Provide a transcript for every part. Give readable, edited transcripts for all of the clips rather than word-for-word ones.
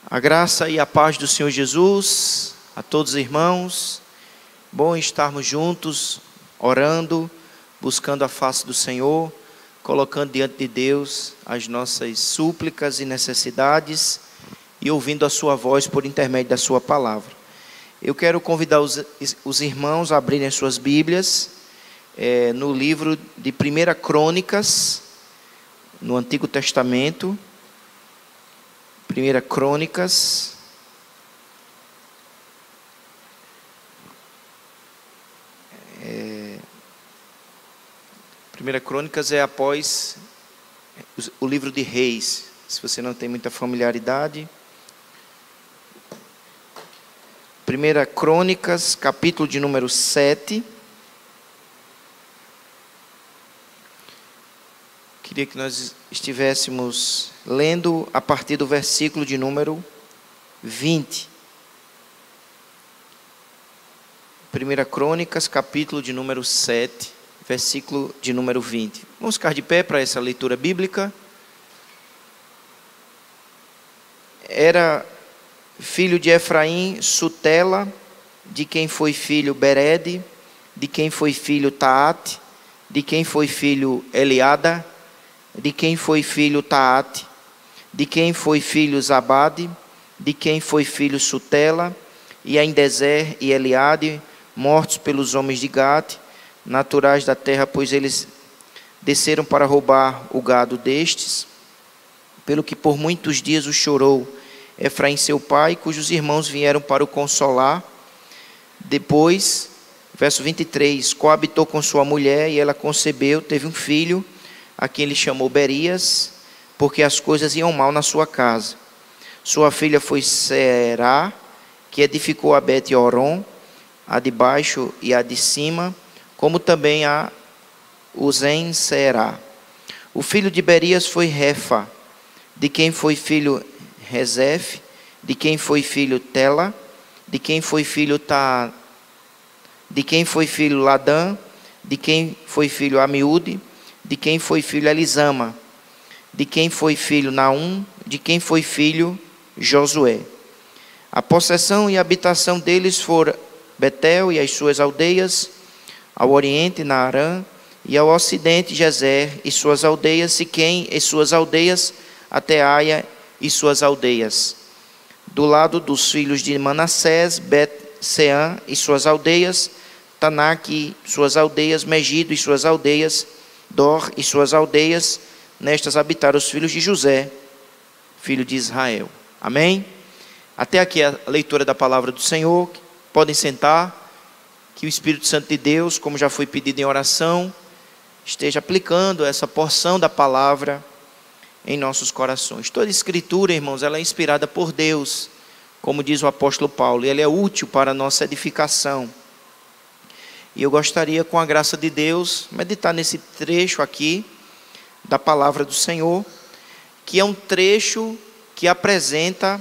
A graça e a paz do Senhor Jesus a todos os irmãos. Bom estarmos juntos, orando, buscando a face do Senhor, colocando diante de Deus as nossas súplicas e necessidades e ouvindo a sua voz por intermédio da sua palavra. Eu quero convidar os irmãos a abrirem as suas Bíblias no livro de 1 Crônicas, no Antigo Testamento. 1 Crônicas, Primeira Crônicas é após o livro de Reis, se você não tem muita familiaridade. 1 Crônicas, capítulo de número 7. Queria que nós estivéssemos lendo a partir do versículo de número 20. 1 Crônicas, capítulo de número 7, versículo de número 20. Vamos ficar de pé para essa leitura bíblica. Era filho de Efraim, Sutela, de quem foi filho Berede, de quem foi filho Taate, de quem foi filho Eliada, de quem foi filho Taate, de quem foi filho Zabade, de quem foi filho Sutela, e Aindezer e Eliade, mortos pelos homens de Gate, naturais da terra, pois eles desceram para roubar o gado destes, pelo que por muitos dias o chorou Efraim seu pai, cujos irmãos vieram para o consolar. Depois, verso 23, coabitou com sua mulher, e ela concebeu, teve um filho, a quem ele chamou Berias, porque as coisas iam mal na sua casa. Sua filha foi Será, que edificou a Bet-Horon, a de baixo e a de cima, como também a Uzen-Será. O filho de Berias foi Refa, de quem foi filho Rezef, de quem foi filho Tela, de quem foi filho de quem foi filho Ladã, de quem foi filho Amiúde, de quem foi filho Elisama, de quem foi filho Naum, de quem foi filho Josué. A possessão e a habitação deles foram Betel e as suas aldeias, ao oriente Naarã, e ao ocidente Gezer e suas aldeias, Siquém e suas aldeias, até Aia e suas aldeias. Do lado dos filhos de Manassés, Bet-Seã e suas aldeias, Tanak e suas aldeias, Megido e suas aldeias, Dor e suas aldeias. Nestas habitaram os filhos de José, filho de Israel. Amém? Até aqui a leitura da palavra do Senhor. Podem sentar. Que o Espírito Santo de Deus, como já foi pedido em oração, esteja aplicando essa porção da palavra em nossos corações. Toda escritura, irmãos, ela é inspirada por Deus, como diz o apóstolo Paulo, e ela é útil para a nossa edificação. E eu gostaria, com a graça de Deus, meditar nesse trecho aqui da palavra do Senhor, que é um trecho que apresenta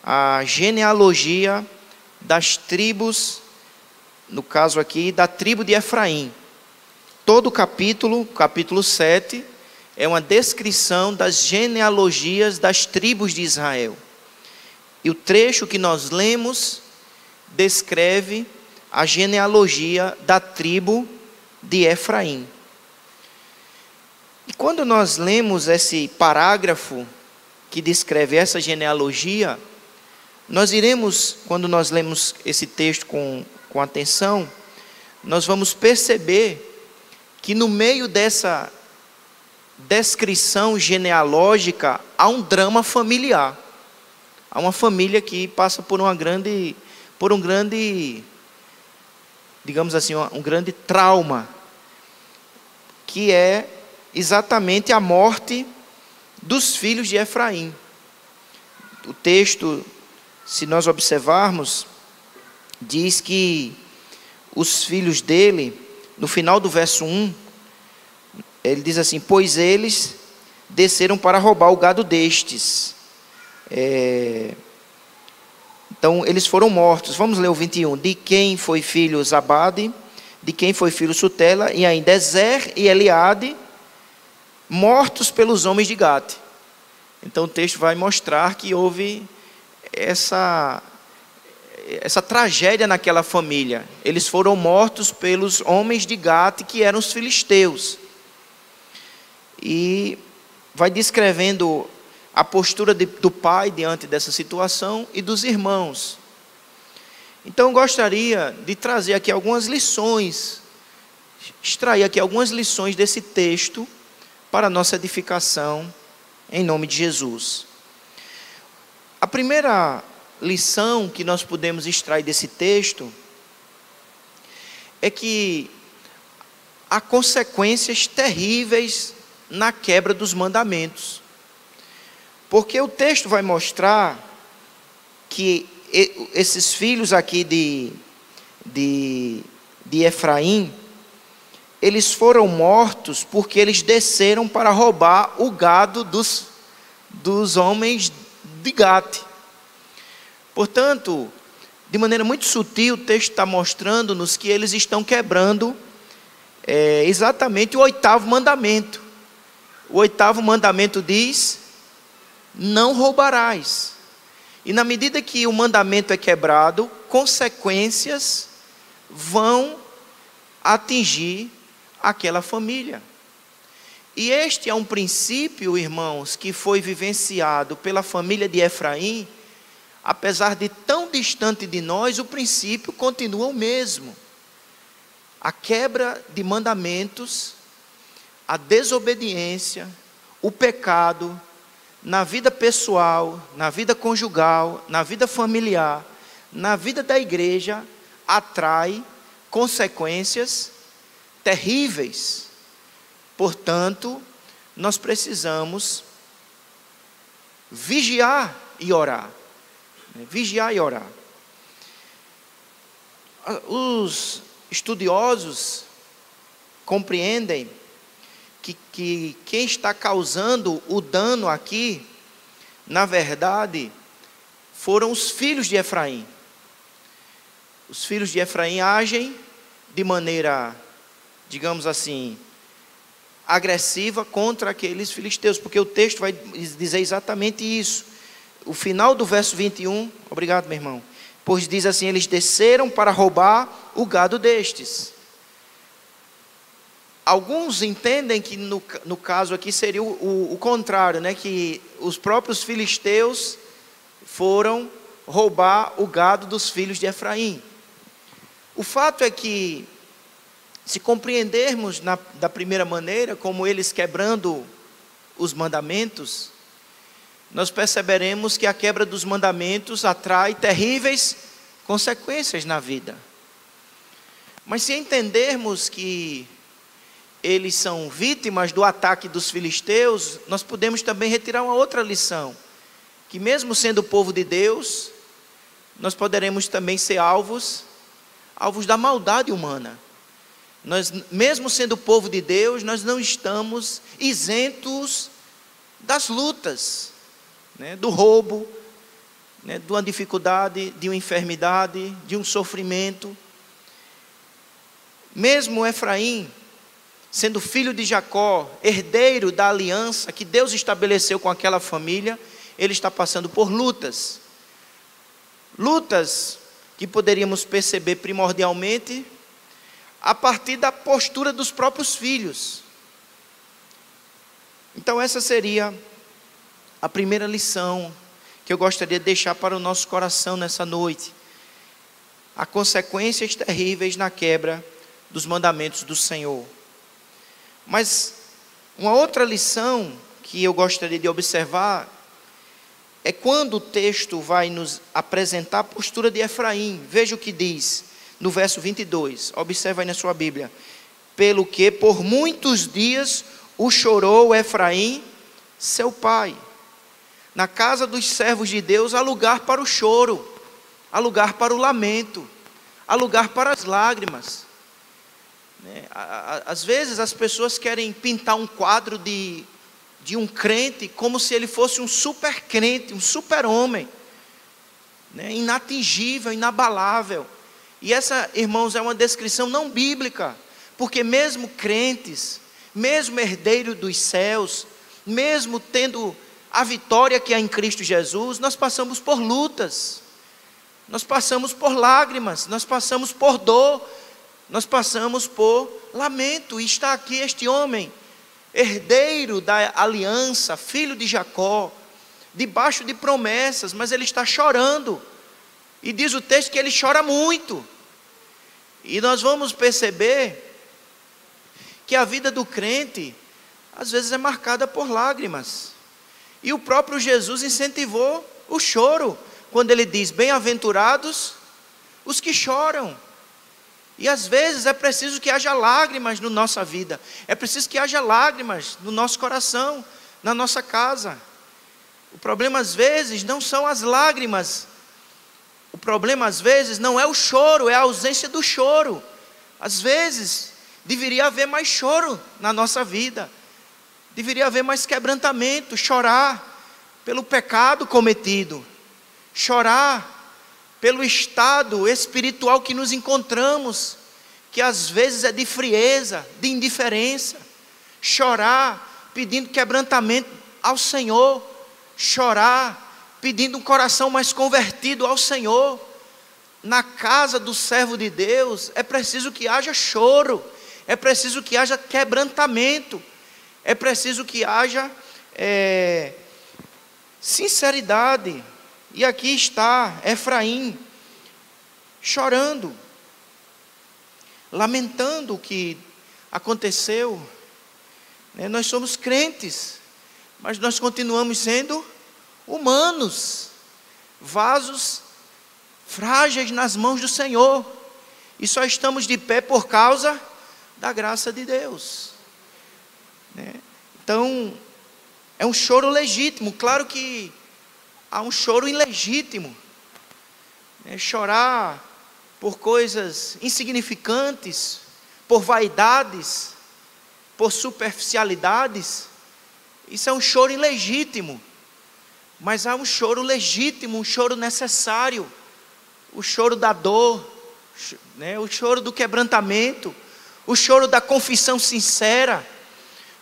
a genealogia das tribos, no caso aqui, da tribo de Efraim. Todo o capítulo 7, é uma descrição das genealogias das tribos de Israel. E o trecho que nós lemos descreve a genealogia da tribo de Efraim. E quando nós lemos esse parágrafo que descreve essa genealogia, nós iremos, quando nós lemos esse texto com atenção, nós vamos perceber que no meio dessa descrição genealógica há um drama familiar. Há uma família que passa por um grande, digamos assim, um grande trauma, que é exatamente a morte dos filhos de Efraim. O texto, se nós observarmos, diz que os filhos dele, no final do verso 1, ele diz assim: pois eles desceram para roubar o gado destes. Então eles foram mortos. Vamos ler o 21. De quem foi filho Zabade, de quem foi filho Sutela, e ainda Ezer e Eliade, mortos pelos homens de Gate. Então o texto vai mostrar que houve essa tragédia naquela família. Eles foram mortos pelos homens de Gate, que eram os filisteus. E vai descrevendo a postura do pai diante dessa situação e dos irmãos. Então eu gostaria de trazer aqui algumas lições, extrair aqui algumas lições desse texto para a nossa edificação, em nome de Jesus. A primeira lição que nós podemos extrair desse texto é que há consequências terríveis na quebra dos mandamentos. Porque o texto vai mostrar que esses filhos aqui de Efraim, eles foram mortos porque eles desceram para roubar o gado dos homens de Gate. Portanto, de maneira muito sutil, o texto está mostrando-nos que eles estão quebrando exatamente o 8º mandamento. O 8º mandamento diz: não roubarás. E na medida que o mandamento é quebrado, consequências vão atingir aquela família. E este é um princípio, irmãos, que foi vivenciado pela família de Efraim. Apesar de tão distante de nós, o princípio continua o mesmo. A quebra de mandamentos, a desobediência, o pecado, na vida pessoal, na vida conjugal, na vida familiar, na vida da igreja, atrai consequências terríveis. Portanto, nós precisamos vigiar e orar. Vigiar e orar. Os estudiosos compreendem que quem está causando o dano aqui, na verdade, foram os filhos de Efraim. Os filhos de Efraim agem de maneira, digamos assim, agressiva contra aqueles filisteus, porque o texto vai dizer exatamente isso. O final do verso 21, obrigado, meu irmão, pois diz assim: eles desceram para roubar o gado destes. Alguns entendem que no caso aqui seria o contrário, né? Que os próprios filisteus foram roubar o gado dos filhos de Efraim. O fato é que, se compreendermos da primeira maneira, como eles quebrando os mandamentos, nós perceberemos que a quebra dos mandamentos atrai terríveis consequências na vida. Mas se entendermos que eles são vítimas do ataque dos filisteus, nós podemos também retirar uma outra lição, que mesmo sendo o povo de Deus, nós poderemos também ser alvos da maldade humana. Nós, mesmo sendo o povo de Deus, nós não estamos isentos das lutas, né, do roubo, né, de uma dificuldade, de uma enfermidade, de um sofrimento. Mesmo Efraim, sendo filho de Jacó, herdeiro da aliança que Deus estabeleceu com aquela família, ele está passando por lutas. Lutas que poderíamos perceber primordialmente a partir da postura dos próprios filhos. Então essa seria a primeira lição que eu gostaria de deixar para o nosso coração nessa noite. Há consequências terríveis na quebra dos mandamentos do Senhor. Mas uma outra lição que eu gostaria de observar é quando o texto vai nos apresentar a postura de Efraim. Veja o que diz no verso 22. Observa aí na sua Bíblia. Pelo que por muitos dias o chorou Efraim, seu pai. Na casa dos servos de Deus há lugar para o choro, há lugar para o lamento, há lugar para as lágrimas. Às vezes as pessoas querem pintar um quadro de um crente como se ele fosse um super crente, um super homem, né? Inatingível, inabalável. E essa, irmãos, é uma descrição não bíblica, porque mesmo crentes, mesmo herdeiros dos céus, mesmo tendo a vitória que há em Cristo Jesus, nós passamos por lutas, nós passamos por lágrimas, nós passamos por dor, nós passamos por lamento. E está aqui este homem, herdeiro da aliança, filho de Jacó, debaixo de promessas, mas ele está chorando. E diz o texto que ele chora muito. E nós vamos perceber que a vida do crente, às vezes, é marcada por lágrimas. E o próprio Jesus incentivou o choro, quando ele diz: bem-aventurados os que choram. E às vezes é preciso que haja lágrimas na nossa vida, é preciso que haja lágrimas no nosso coração, na nossa casa. O problema às vezes não são as lágrimas, o problema às vezes não é o choro, é a ausência do choro. Às vezes deveria haver mais choro na nossa vida, deveria haver mais quebrantamento, chorar pelo pecado cometido, chorar pelo estado espiritual que nos encontramos, que às vezes é de frieza, de indiferença, chorar pedindo quebrantamento ao Senhor, chorar pedindo um coração mais convertido ao Senhor. Na casa do servo de Deus é preciso que haja choro, é preciso que haja quebrantamento, é preciso que haja sinceridade. E aqui está Efraim chorando, lamentando o que aconteceu. Nós somos crentes, mas nós continuamos sendo humanos, vasos frágeis nas mãos do Senhor, e só estamos de pé por causa da graça de Deus. Então, é um choro legítimo. Claro que há um choro ilegítimo, chorar por coisas insignificantes, por vaidades, por superficialidades, isso é um choro ilegítimo. Mas há um choro legítimo, um choro necessário, o choro da dor, o choro do quebrantamento, o choro da confissão sincera,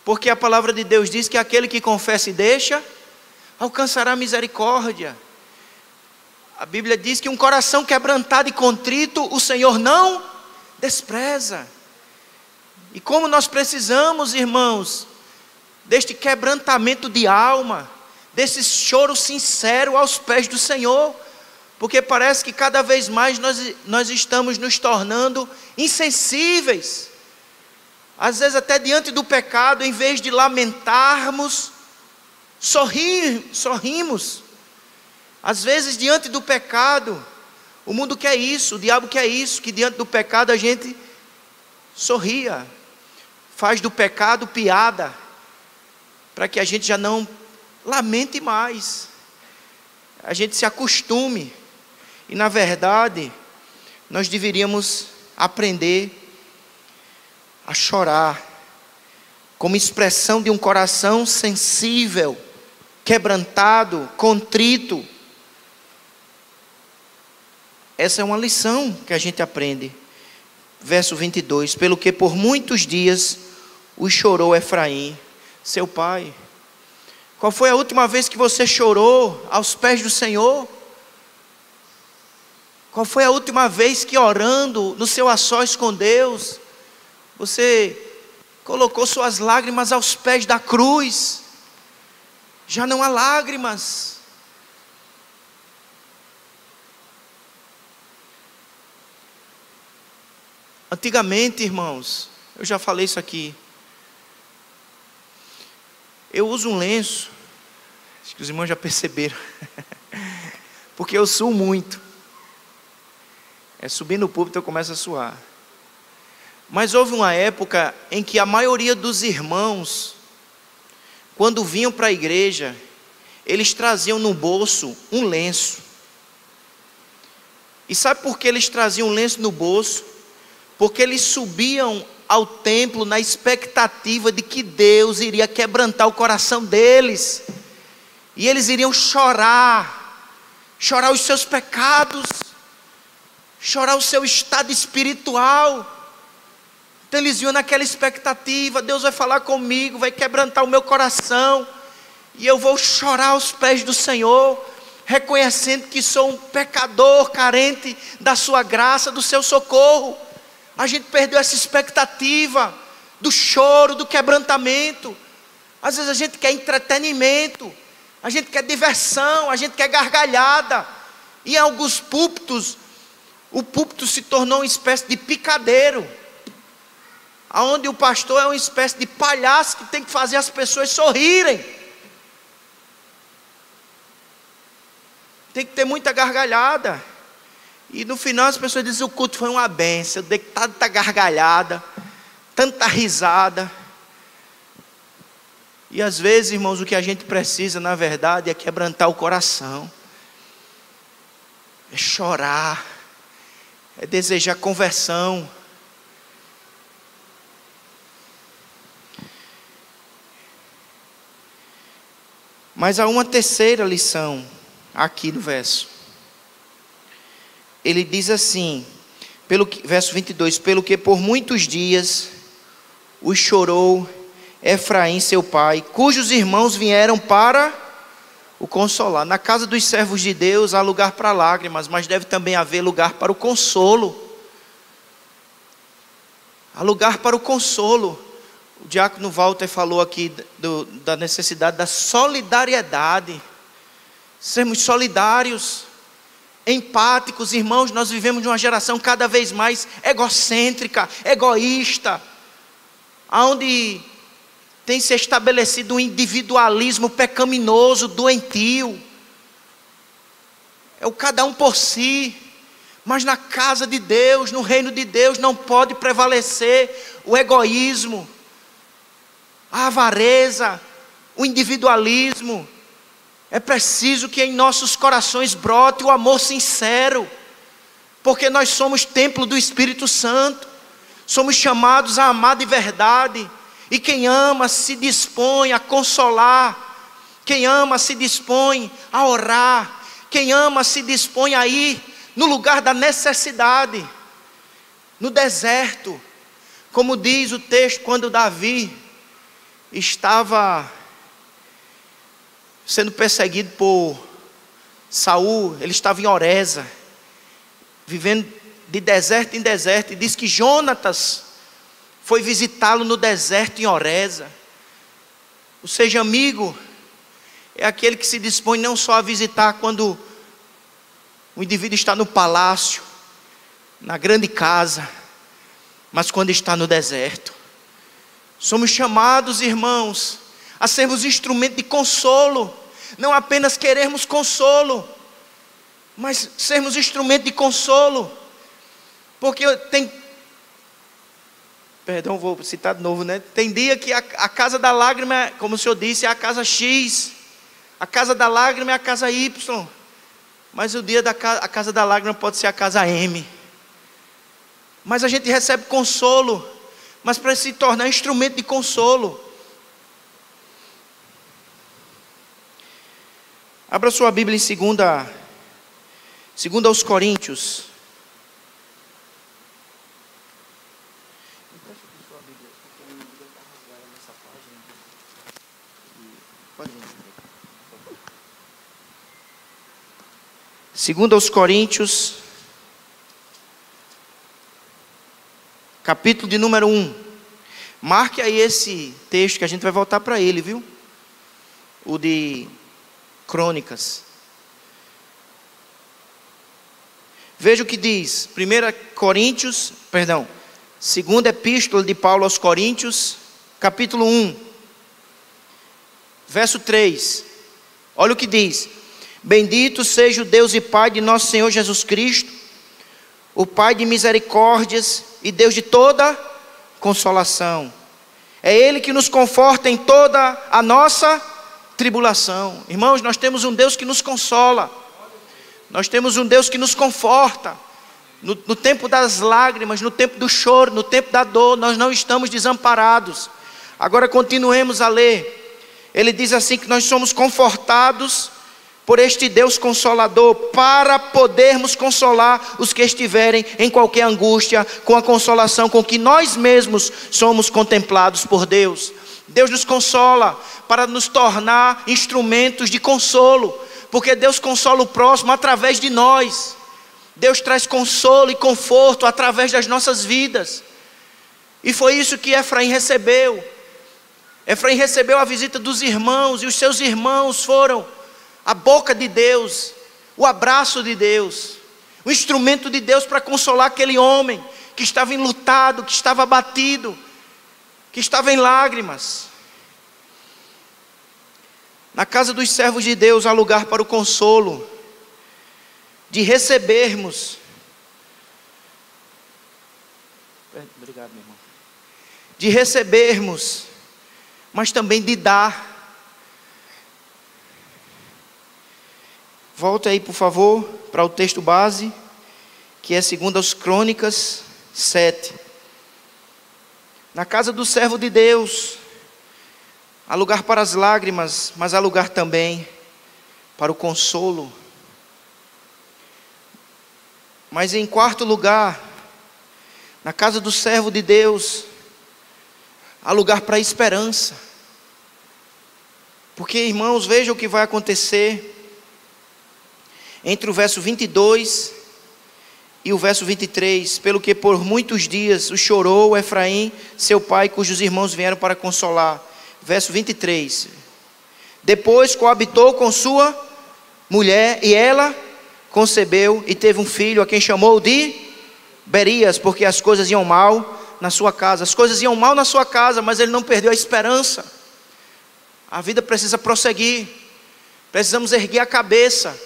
porque a palavra de Deus diz que aquele que confessa e deixa, alcançará misericórdia. A Bíblia diz que um coração quebrantado e contrito, o Senhor não despreza. E como nós precisamos, irmãos, deste quebrantamento de alma, desse choro sincero aos pés do Senhor, porque parece que cada vez mais nós estamos nos tornando insensíveis, às vezes até diante do pecado, em vez de lamentarmos, sorrimos. Às vezes diante do pecado, o mundo quer isso, o diabo quer isso, que diante do pecado a gente sorria, faz do pecado piada, para que a gente já não lamente mais, a gente se acostume. E na verdade, nós deveríamos aprender a chorar, como expressão de um coração sensível, quebrantado, contrito. Essa é uma lição que a gente aprende. Verso 22, pelo que por muitos dias o chorou Efraim, seu pai. Qual foi a última vez que você chorou aos pés do Senhor? Qual foi a última vez que, orando no seu a sós com Deus, você colocou suas lágrimas aos pés da cruz? Já não há lágrimas. Antigamente, irmãos, eu já falei isso aqui, eu uso um lenço, acho que os irmãos já perceberam, porque eu suo muito. Subir no púlpito eu começo a suar. Mas houve uma época em que a maioria dos irmãos, quando vinham para a igreja, eles traziam no bolso um lenço. E sabe por que eles traziam um lenço no bolso? Porque eles subiam ao templo na expectativa de que Deus iria quebrantar o coração deles, e eles iriam chorar os seus pecados, chorar o seu estado espiritual. Então eles iam naquela expectativa: Deus vai falar comigo, vai quebrantar o meu coração. e eu vou chorar aos pés do Senhor, reconhecendo que sou um pecador carente da sua graça, do seu socorro. A gente perdeu essa expectativa do choro, do quebrantamento. Às vezes a gente quer entretenimento, a gente quer diversão, a gente quer gargalhada. E em alguns púlpitos, o púlpito se tornou uma espécie de picadeiro, onde o pastor é uma espécie de palhaço que tem que fazer as pessoas sorrirem. Tem que ter muita gargalhada. E no final as pessoas dizem: o culto foi uma bênção. Eu dei tanta gargalhada, tanta risada. E às vezes, irmãos, o que a gente precisa, na verdade, é quebrantar o coração, é chorar, é desejar conversão. Mas há uma terceira lição aqui no verso. Ele diz assim, verso 22, pelo que por muitos dias os chorou Efraim seu pai, cujos irmãos vieram para o consolar. Na casa dos servos de Deus há lugar para lágrimas, mas deve também haver lugar para o consolo. Há lugar para o consolo. O diácono Walter falou aqui da necessidade da solidariedade. Sermos solidários, empáticos. Irmãos, nós vivemos de uma geração cada vez mais egocêntrica, egoísta, onde tem se estabelecido um individualismo pecaminoso, doentio. É o cada um por si. Mas na casa de Deus, no reino de Deus, não pode prevalecer o egoísmo, a avareza, o individualismo. É preciso que em nossos corações brote o amor sincero, porque nós somos templo do Espírito Santo, somos chamados a amar de verdade. E quem ama se dispõe a consolar, quem ama se dispõe a orar, quem ama se dispõe a ir no lugar da necessidade, no deserto. Como diz o texto, quando Davi estava sendo perseguido por Saul, ele estava em Oreza, vivendo de deserto em deserto, e diz que Jonatas foi visitá-lo no deserto em Oreza. Ou seja, amigo é aquele que se dispõe não só a visitar quando o indivíduo está no palácio, na grande casa, mas quando está no deserto. Somos chamados, irmãos, a sermos instrumento de consolo, não apenas queremos consolo, mas sermos instrumento de consolo, porque vou citar de novo, né? Tem dia que a casa da lágrima, como o senhor disse, é a casa X, a casa da lágrima é a casa Y, mas o dia a casa da lágrima pode ser a casa M. Mas a gente recebe consolo, mas para se tornar instrumento de consolo. Abra sua Bíblia em 2 aos Coríntios. Segundo aos Coríntios, capítulo de número 1. Marque aí esse texto que a gente vai voltar para ele, viu? O de Crônicas. Veja o que diz, 2 segunda epístola de Paulo aos Coríntios, capítulo 1, verso 3. Olha o que diz: bendito seja o Deus e Pai de nosso Senhor Jesus Cristo, o Pai de misericórdias e Deus de toda consolação. É Ele que nos conforta em toda a nossa tribulação. Irmãos, nós temos um Deus que nos consola, nós temos um Deus que nos conforta. No tempo das lágrimas, no tempo do choro, no tempo da dor, nós não estamos desamparados. Agora continuemos a ler. Ele diz assim que nós somos confortados por este Deus consolador, para podermos consolar os que estiverem em qualquer angústia, com a consolação com que nós mesmos somos contemplados por Deus. Deus nos consola para nos tornar instrumentos de consolo, porque Deus consola o próximo através de nós. Deus traz consolo e conforto através das nossas vidas. E foi isso que Efraim recebeu. Efraim recebeu a visita dos irmãos, e os seus irmãos foram a boca de Deus, o abraço de Deus, o instrumento de Deus para consolar aquele homem que estava enlutado, que estava abatido, que estava em lágrimas. Na casa dos servos de Deus há lugar para o consolo, de recebermos. Obrigado, meu irmão. De recebermos, mas também de dar. Volta aí, por favor, para o texto base, que é 2 Crônicas 7. Na casa do servo de Deus há lugar para as lágrimas, mas há lugar também para o consolo. Mas em quarto lugar, na casa do servo de Deus há lugar para a esperança. Porque, irmãos, vejam o que vai acontecer entre o verso 22 e o verso 23. Pelo que por muitos dias o chorou Efraim, seu pai, cujos irmãos vieram para consolar. Verso 23. Depois coabitou com sua mulher, e ela concebeu e teve um filho, a quem chamou de Berias, porque as coisas iam mal na sua casa. As coisas iam mal na sua casa, mas ele não perdeu a esperança. A vida precisa prosseguir. Precisamos erguer a cabeça.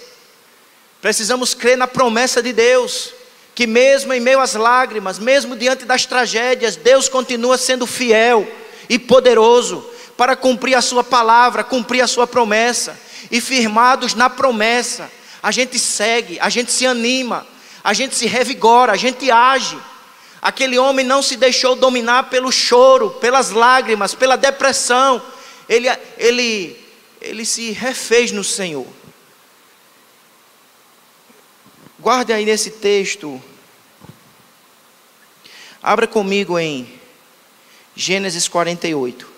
Precisamos crer na promessa de Deus, que mesmo em meio às lágrimas, mesmo diante das tragédias, Deus continua sendo fiel e poderoso para cumprir a sua palavra, cumprir a sua promessa. E firmados na promessa, a gente segue, a gente se anima, a gente se revigora, a gente age. Aquele homem não se deixou dominar pelo choro, pelas lágrimas, pela depressão. Ele se refez no Senhor. Guarde aí nesse texto. Abra comigo em Gênesis 48.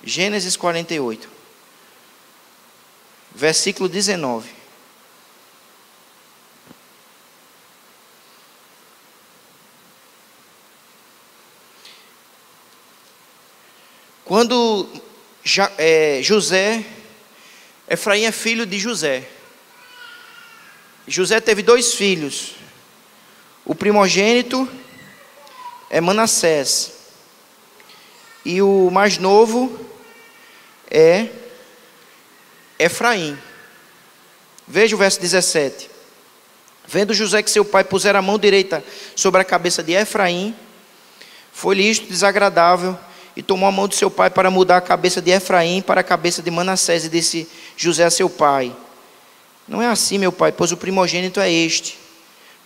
Gênesis 48. Versículo 19. Quando Efraim é filho de José. José teve 2 filhos. O primogênito é Manassés, e o mais novo é Efraim. Veja o verso 17. Vendo José que seu pai pusera a mão direita sobre a cabeça de Efraim, foi-lhe isto desagradável, e tomou a mão de seu pai para mudar a cabeça de Efraim para a cabeça de Manassés, e disse José a seu pai: não é assim, meu pai, pois o primogênito é este.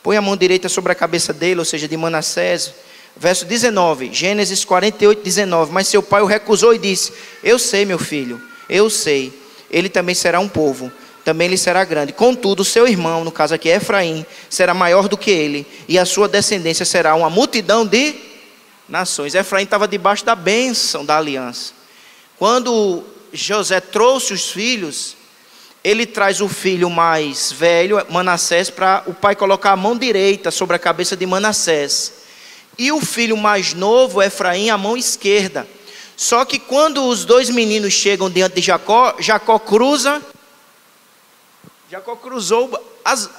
Põe a mão direita sobre a cabeça dele, ou seja, de Manassés. Verso 19, Gênesis 48, 19. Mas seu pai o recusou e disse: eu sei, meu filho, eu sei, ele também será um povo, também lhe será grande. Contudo, seu irmão, no caso aqui Efraim, será maior do que ele, e a sua descendência será uma multidão de nações. Efraim estava debaixo da bênção da aliança. Quando José trouxe os filhos, ele traz o filho mais velho, Manassés, para o pai colocar a mão direita sobre a cabeça de Manassés, e o filho mais novo, Efraim, a mão esquerda. Só que quando os 2 meninos chegam diante de Jacó, Jacó cruzou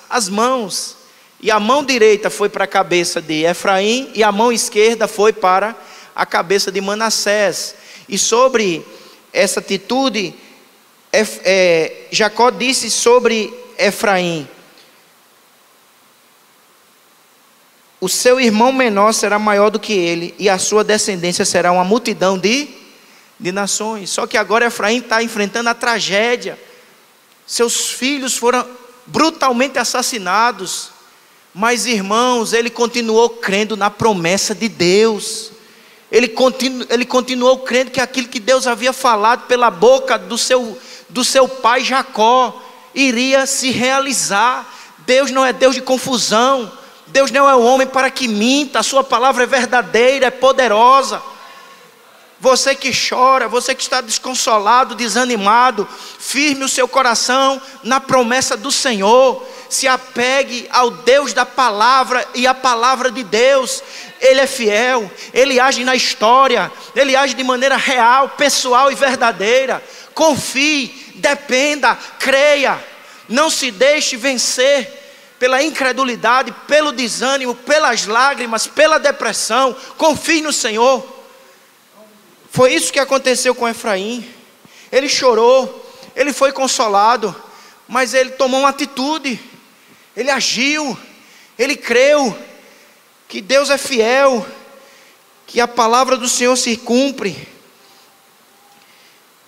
as mãos, e a mão direita foi para a cabeça de Efraim, e a mão esquerda foi para a cabeça de Manassés. E sobre essa atitude, Jacó disse sobre Efraim: o seu irmão menor será maior do que ele, e a sua descendência será uma multidão de nações. Só que agora Efraim está enfrentando a tragédia. Seus filhos foram brutalmente assassinados. Mas, irmãos, ele continuou crendo na promessa de Deus. Ele continuou crendo que aquilo que Deus havia falado pela boca do seu pai Jacó iria se realizar. Deus não é Deus de confusão. Deus não é o homem para que minta. A sua palavra é verdadeira, é poderosa. Você que chora, você que está desconsolado, desanimado, firme o seu coração na promessa do Senhor. Se apegue ao Deus da palavra e à palavra de Deus. Ele é fiel, Ele age na história, Ele age de maneira real, pessoal e verdadeira. Confie, dependa, creia. Não se deixe vencer pela incredulidade, pelo desânimo, pelas lágrimas, pela depressão. Confie no Senhor. Foi isso que aconteceu com Efraim. Ele chorou, ele foi consolado, mas ele tomou uma atitude. Ele agiu, ele creu que Deus é fiel, que a palavra do Senhor se cumpre,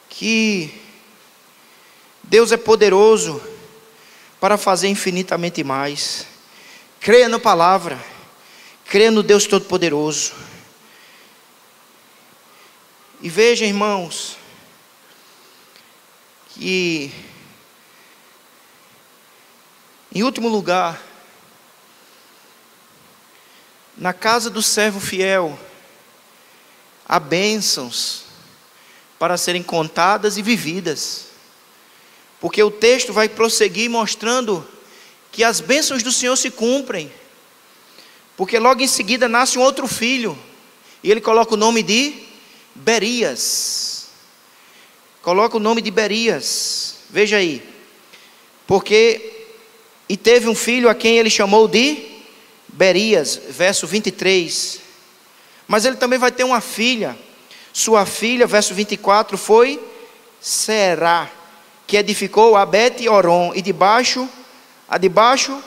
que Deus é poderoso para fazer infinitamente mais. Creia na palavra, creia no Deus Todo-Poderoso. E veja, irmãos, que em último lugar, na casa do servo fiel, há bênçãos para serem contadas e vividas. Porque o texto vai prosseguir mostrando que as bênçãos do Senhor se cumprem. Porque logo em seguida nasce um outro filho, e ele coloca o nome de Berias. Coloca o nome de Berias. Veja aí. E teve um filho a quem ele chamou de Berias, verso 23. Mas ele também vai ter uma filha. Sua filha, verso 24, foi Será, que edificou a Bet-Oron, e a de baixo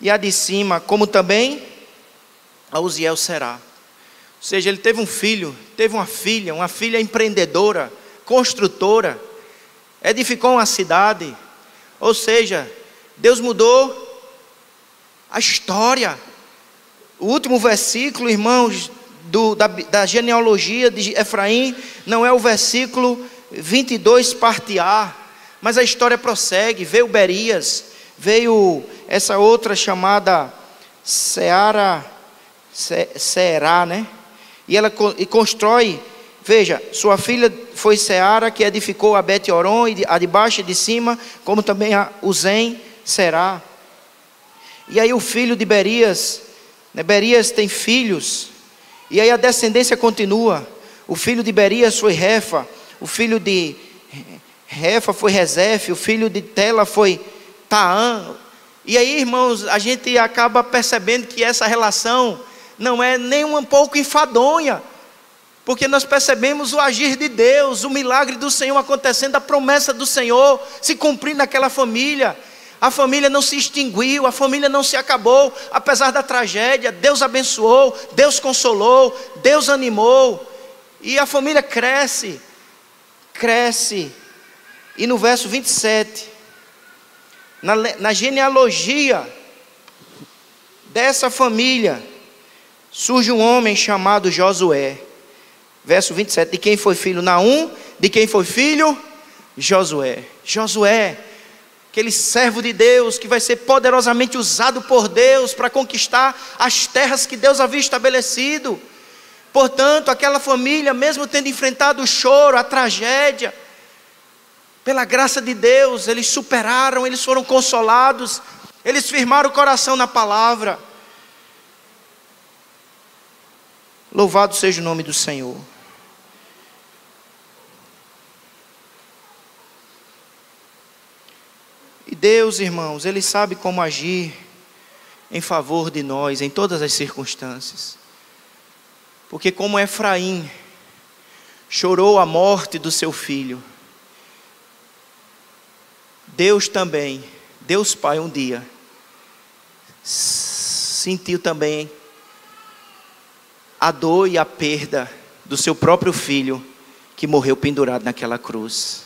e a de cima, como também a Uziel Será. Ou seja, ele teve um filho, teve uma filha empreendedora, construtora, edificou uma cidade. Ou seja, Deus mudou a história. O último versículo, irmãos, da genealogia de Efraim, não é o versículo 22, parte A, mas a história prossegue. Veio Berias, veio essa outra chamada Será, né? E ela constrói, veja, sua filha foi Seara, que edificou a Bet-Oron, e a de baixo e de cima, como também a Uzem Será. E aí o filho de Berias, né, Berias tem filhos, e aí a descendência continua. O filho de Berias foi Refa, o filho de Refa foi Rezefe, o filho de Tela foi Taã. E aí, irmãos, a gente acaba percebendo que essa relação não é nem um pouco enfadonha, porque nós percebemos o agir de Deus, o milagre do Senhor acontecendo, a promessa do Senhor se cumprindo naquela família. A família não se extinguiu, a família não se acabou, apesar da tragédia. Deus abençoou, Deus consolou, Deus animou, e a família cresce. E no verso 27, na genealogia dessa família, surge um homem chamado Josué. Verso 27, de quem foi filho Naum, de quem foi filho Josué. Josué, aquele servo de Deus que vai ser poderosamente usado por Deus para conquistar as terras que Deus havia estabelecido. Portanto, aquela família, mesmo tendo enfrentado o choro, a tragédia, pela graça de Deus, eles superaram, eles foram consolados, eles firmaram o coração na palavra. Louvado seja o nome do Senhor. E Deus, irmãos, Ele sabe como agir em favor de nós, em todas as circunstâncias. Porque como Efraim chorou a morte do seu filho, Deus também, Deus Pai, um dia, sentiu também a dor e a perda do seu próprio filho, que morreu pendurado naquela cruz.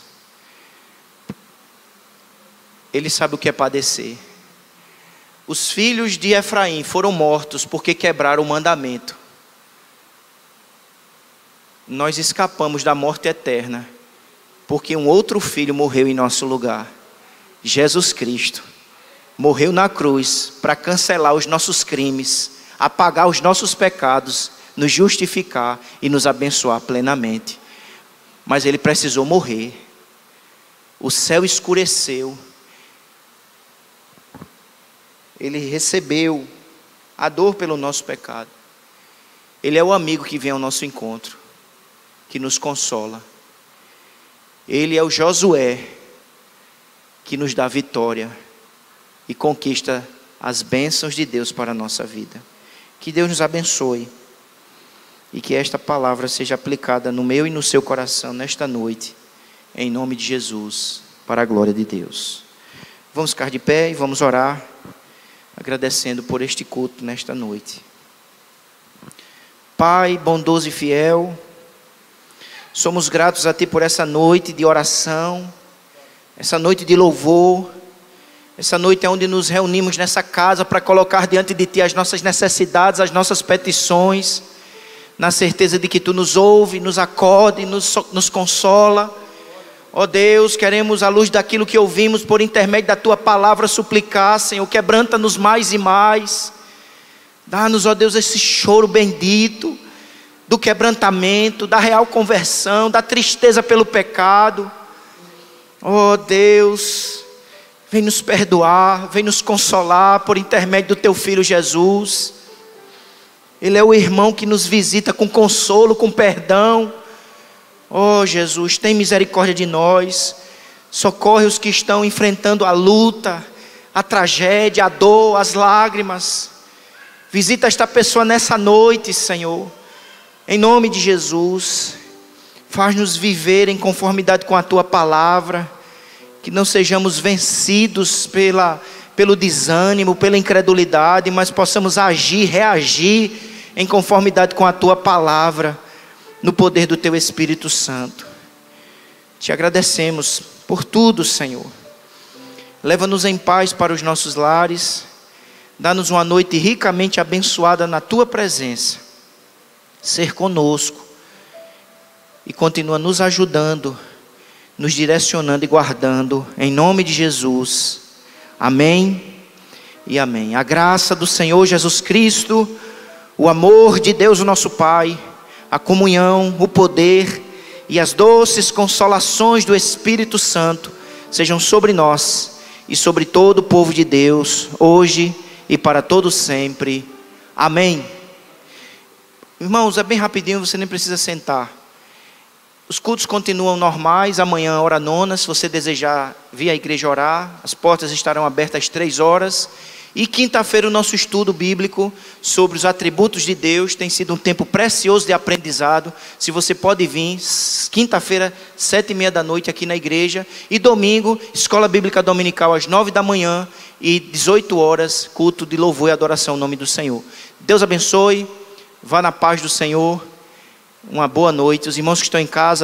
Ele sabe o que é padecer. Os filhos de Efraim foram mortos porque quebraram o mandamento. Nós escapamos da morte eterna porque um outro filho morreu em nosso lugar, Jesus Cristo. morreu na cruz para cancelar os nossos crimes, apagar os nossos pecados, nos justificar e nos abençoar plenamente. Mas ele precisou morrer. O céu escureceu. Ele recebeu a dor pelo nosso pecado. Ele é o amigo que vem ao nosso encontro, que nos consola. Ele é o Josué que nos dá vitória e conquista as bênçãos de Deus para a nossa vida. Que Deus nos abençoe e que esta palavra seja aplicada no meu e no seu coração nesta noite, em nome de Jesus, para a glória de Deus. Vamos ficar de pé e vamos orar, agradecendo por este culto nesta noite. Pai bondoso e fiel, somos gratos a Ti por essa noite de oração, essa noite de louvor, essa noite é onde nos reunimos nessa casa para colocar diante de Ti as nossas necessidades, as nossas petições, na certeza de que Tu nos ouve, nos acode, nos consola. Ó Deus, queremos à luz daquilo que ouvimos por intermédio da Tua palavra suplicar, Senhor, quebranta-nos mais e mais. Dá-nos, ó Deus, esse choro bendito do quebrantamento, da real conversão, da tristeza pelo pecado. Ó Deus, vem nos perdoar, vem nos consolar por intermédio do Teu Filho Jesus. Ele é o irmão que nos visita com consolo, com perdão. Ó Jesus, tem misericórdia de nós. Socorre os que estão enfrentando a luta, a tragédia, a dor, as lágrimas. Visita esta pessoa nessa noite, Senhor. Em nome de Jesus, faz-nos viver em conformidade com a Tua palavra. Que não sejamos vencidos pelo desânimo, pela incredulidade, mas possamos agir, reagir em conformidade com a Tua palavra, no poder do Teu Espírito Santo. Te agradecemos por tudo, Senhor. Leva-nos em paz para os nossos lares. Dá-nos uma noite ricamente abençoada na Tua presença. Ser conosco. E continua nos ajudando, nos direcionando e guardando. Em nome de Jesus. Amém e amém. A graça do Senhor Jesus Cristo, o amor de Deus o nosso Pai, a comunhão, o poder e as doces consolações do Espírito Santo sejam sobre nós e sobre todo o povo de Deus, hoje e para todo sempre. Amém. Irmãos, é bem rapidinho, você nem precisa sentar. Os cultos continuam normais, amanhã hora nona, se você desejar vir à igreja orar, as portas estarão abertas às 3 horas. E quinta-feira o nosso estudo bíblico sobre os atributos de Deus tem sido um tempo precioso de aprendizado. Se você pode vir, quinta-feira, 7h30 da noite aqui na igreja. E domingo, escola bíblica dominical às 9 da manhã e 18 horas, culto de louvor e adoração ao nome do Senhor. Deus abençoe, vá na paz do Senhor, uma boa noite. Os irmãos que estão em casa,